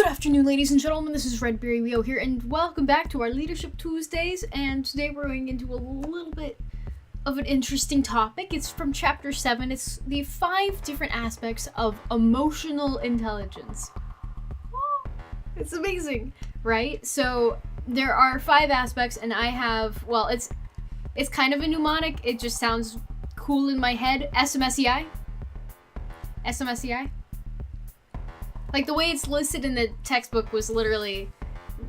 afternoon, ladies and gentlemen. This is Redberry Rio here, and welcome back to our Leadership Tuesdays. And today we're going into a little bit of an interesting topic. It's from Chapter 7. It's the 5 different aspects of emotional intelligence. It's amazing, right? So there are 5 aspects, and I have, well, it's kind of a mnemonic. It just sounds cool in my head. SMSEI. SMSEI. Like, the way it's listed in the textbook was literally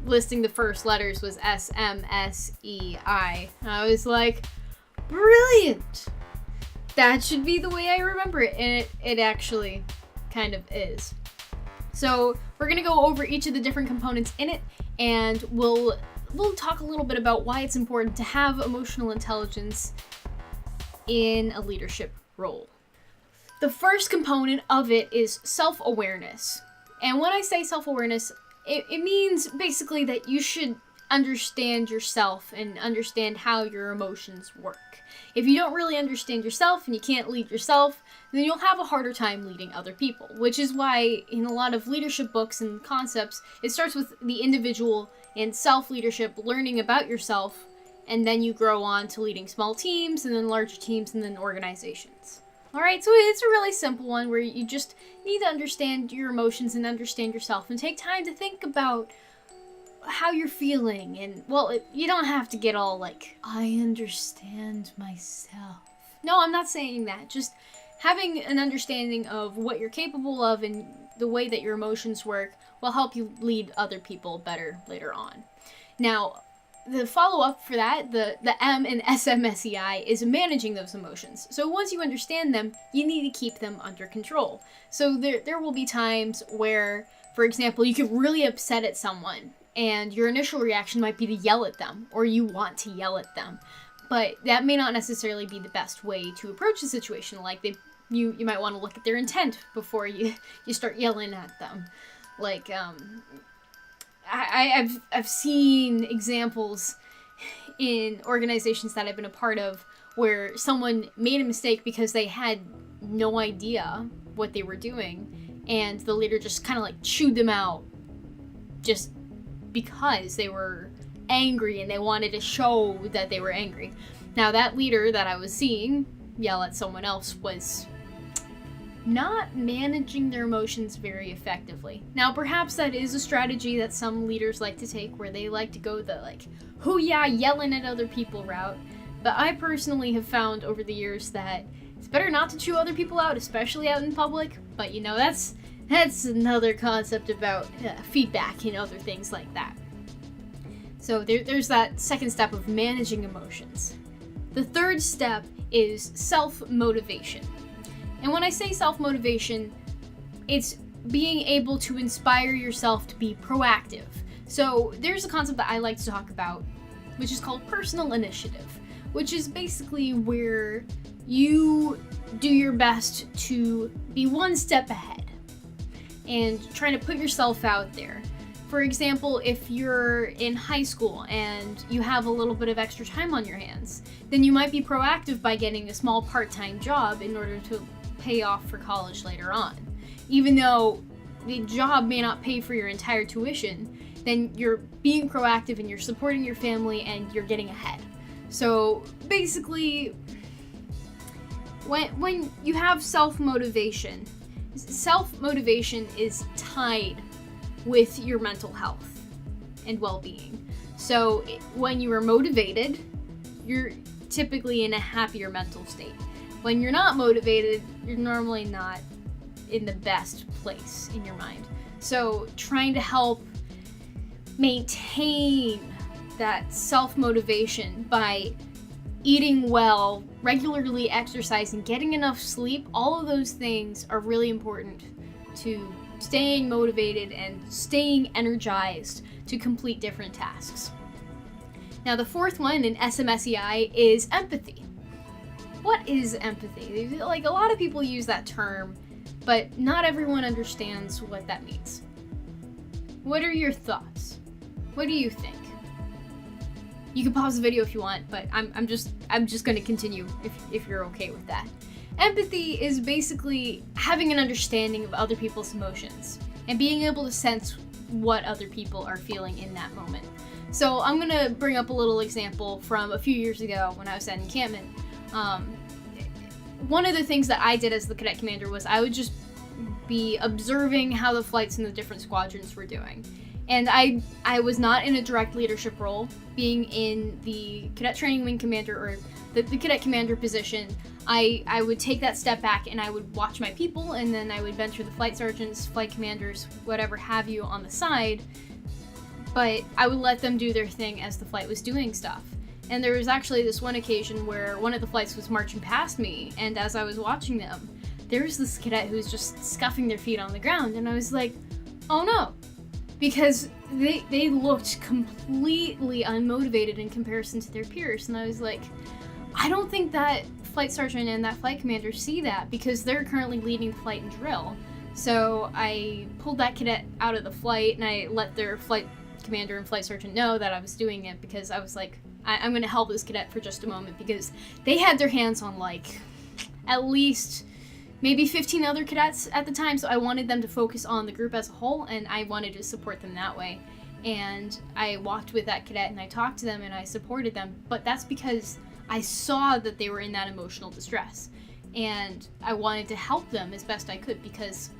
listing the first letters was S-M-S-E-I. I was like, brilliant! That should be the way I remember it, and it actually kind of is. So, we're gonna go over each of the different components in it, and we'll talk a little bit about why it's important to have emotional intelligence in a leadership role. The first component of it is self-awareness. And when I say self-awareness, it means basically that you should understand yourself and understand how your emotions work. If you don't really understand yourself and you can't lead yourself, then you'll have a harder time leading other people, which is why in a lot of leadership books and concepts, it starts with the individual and self-leadership, learning about yourself, and then you grow on to leading small teams, and then larger teams, and then organizations. Alright, so it's a really simple one where you just need to understand your emotions and understand yourself and take time to think about how you're feeling. And, well, you don't have to get all like, I understand myself. No, I'm not saying that. Just having an understanding of what you're capable of and the way that your emotions work will help you lead other people better later on. Now, the follow-up for that, the M in SMSEI, is managing those emotions. So once you understand them, you need to keep them under control. So there will be times where, for example, you get really upset at someone, and your initial reaction might be to yell at them, or you want to yell at them. But that may not necessarily be the best way to approach the situation. Like, you might want to look at their intent before you start yelling at them. Like, I've seen examples in organizations that I've been a part of where someone made a mistake because they had no idea what they were doing, and the leader just kind of like chewed them out just because they were angry and they wanted to show that they were angry. Now, that leader that I was seeing yell at someone else was not managing their emotions very effectively. Now, perhaps that is a strategy that some leaders like to take, where they like to go the like, hoo yeah, yelling at other people route. But I personally have found over the years that it's better not to chew other people out, especially out in public. But you know, that's another concept about feedback and other things like that. So there's that second step of managing emotions. The third step is self-motivation. And when I say self-motivation, it's being able to inspire yourself to be proactive. So there's a concept that I like to talk about, which is called personal initiative, which is basically where you do your best to be one step ahead and trying to put yourself out there. For example, if you're in high school and you have a little bit of extra time on your hands, then you might be proactive by getting a small part-time job in order to pay off for college later on. Even though the job may not pay for your entire tuition, then you're being proactive and you're supporting your family and you're getting ahead. So basically, when you have self-motivation is tied with your mental health and well-being. So when you are motivated, you're typically in a happier mental state. When you're not motivated, you're normally not in the best place in your mind. So trying to help maintain that self-motivation by eating well, regularly exercising, getting enough sleep, all of those things are really important to staying motivated and staying energized to complete different tasks. Now, the fourth one in SMSEI is empathy. What is empathy? Like, a lot of people use that term, but not everyone understands what that means. What are your thoughts? What do you think? You can pause the video if you want, but I'm just going to continue if you're okay with that. Empathy is basically having an understanding of other people's emotions and being able to sense what other people are feeling in that moment. So I'm going to bring up a little example from a few years ago when I was at encampment. One of the things that I did as the cadet commander was I would just be observing how the flights in the different squadrons were doing. And I was not in a direct leadership role. Being in the cadet training wing commander or the cadet commander position, I would take that step back and I would watch my people, and then I would venture the flight sergeants, flight commanders, whatever have you on the side, but I would let them do their thing as the flight was doing stuff. And there was actually this one occasion where one of the flights was marching past me, and as I was watching them, there was this cadet who was just scuffing their feet on the ground, and I was like, oh no, because they looked completely unmotivated in comparison to their peers, and I was like, I don't think that flight sergeant and that flight commander see that, because they're currently leading the flight and drill. So I pulled that cadet out of the flight, and I let their flight commander and flight sergeant know that I was doing it, because I was like, I'm going to help this cadet for just a moment, because they had their hands on like at least maybe 15 other cadets at the time, so I wanted them to focus on the group as a whole, and I wanted to support them that way. And I walked with that cadet and I talked to them and I supported them, but that's because I saw that they were in that emotional distress, and I wanted to help them as best I could, because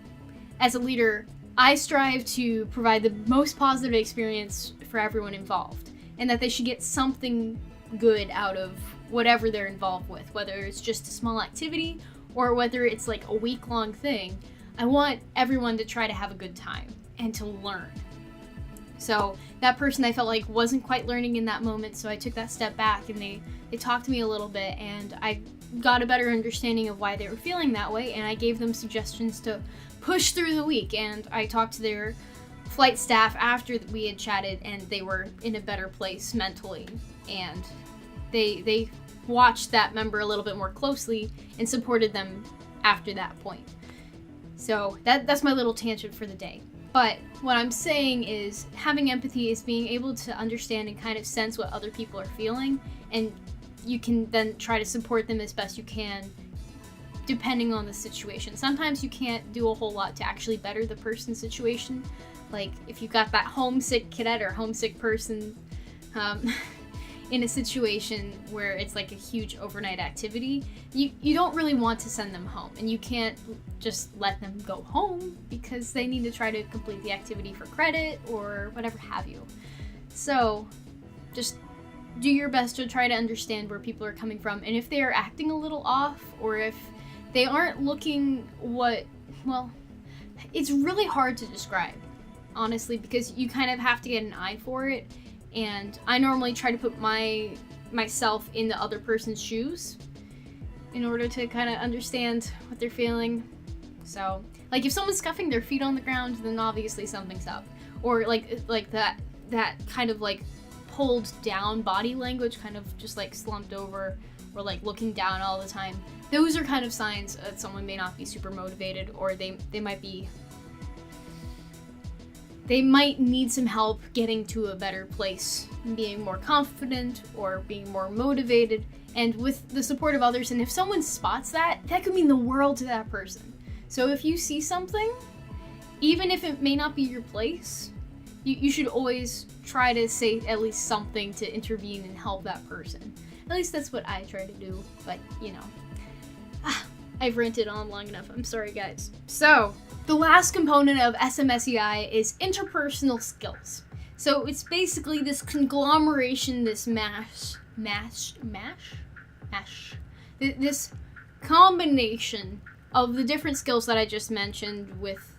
as a leader, I strive to provide the most positive experience for everyone involved, and that they should get something good out of whatever they're involved with, whether it's just a small activity or whether it's like a week-long thing. I want everyone to try to have a good time and to learn. So that person I felt like wasn't quite learning in that moment, so I took that step back and they talked to me a little bit, and I got a better understanding of why they were feeling that way, and I gave them suggestions to push through the week. And I talked to their flight staff after we had chatted, and they were in a better place mentally, and they watched that member a little bit more closely and supported them after that point. So that's my little tangent for the day. But what I'm saying is, having empathy is being able to understand and kind of sense what other people are feeling, and you can then try to support them as best you can depending on the situation. Sometimes you can't do a whole lot to actually better the person's situation. Like if you've got that homesick cadet or homesick person in a situation where it's like a huge overnight activity, you don't really want to send them home, and you can't just let them go home because they need to try to complete the activity for credit or whatever have you. So just do your best to try to understand where people are coming from, and if they are acting a little off, or if they aren't looking it's really hard to describe, honestly, because you kind of have to get an eye for it. And I normally try to put myself in the other person's shoes in order to kind of understand what they're feeling. So, like if someone's scuffing their feet on the ground, then obviously something's up. Or like that kind of like pulled down body language, kind of just like slumped over, or like looking down all the time. Those are kind of signs that someone may not be super motivated, or they might need some help getting to a better place, being more confident or being more motivated, and with the support of others. And if someone spots that could mean the world to that person. So if you see something, even if it may not be your place, you should always try to say at least something to intervene and help that person. At least that's what I try to do, but I've ranted on long enough. I'm sorry, guys. So, the last component of SMSEI is interpersonal skills. So it's basically this conglomeration, this this combination of the different skills that I just mentioned, with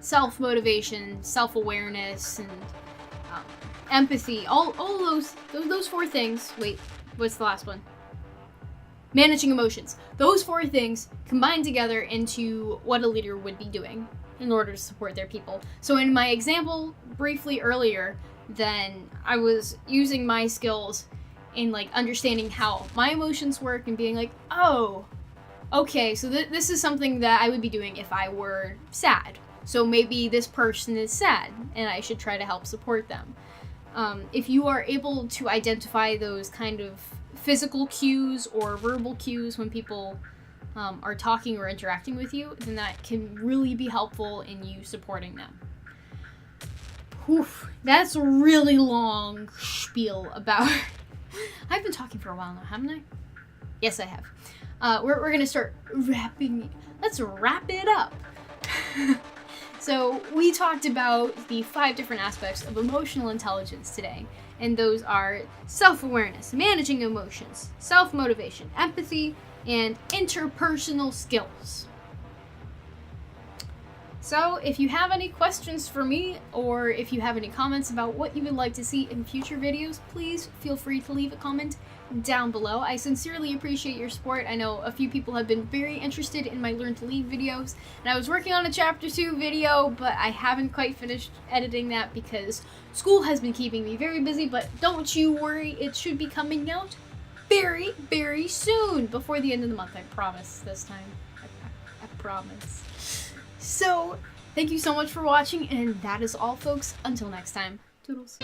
self-motivation, self-awareness, and empathy. All those four things. Wait, what's the last one? Managing emotions. Those four things combine together into what a leader would be doing in order to support their people. So in my example briefly earlier, then I was using my skills in like understanding how my emotions work and being like, oh, okay, so this is something that I would be doing if I were sad. So maybe this person is sad and I should try to help support them. If you are able to identify those kind of physical cues or verbal cues when people are talking or interacting with you, then that can really be helpful in you supporting them. Whew, that's a really long spiel about... I've been talking for a while now, haven't I? Yes, I have. We're going to start wrapping... Let's wrap it up. So we talked about the 5 different aspects of emotional intelligence today. And those are self-awareness, managing emotions, self-motivation, empathy, and interpersonal skills. So if you have any questions for me, or if you have any comments about what you would like to see in future videos, please feel free to leave a comment down below. I sincerely appreciate your support. I know a few people have been very interested in my Learn to Lead videos, and I was working on a Chapter 2 video, but I haven't quite finished editing that because school has been keeping me very busy, but don't you worry, it should be coming out very, very soon, before the end of the month, I promise this time. I promise. So, thank you so much for watching, and that is all, folks. Until next time. Toodles.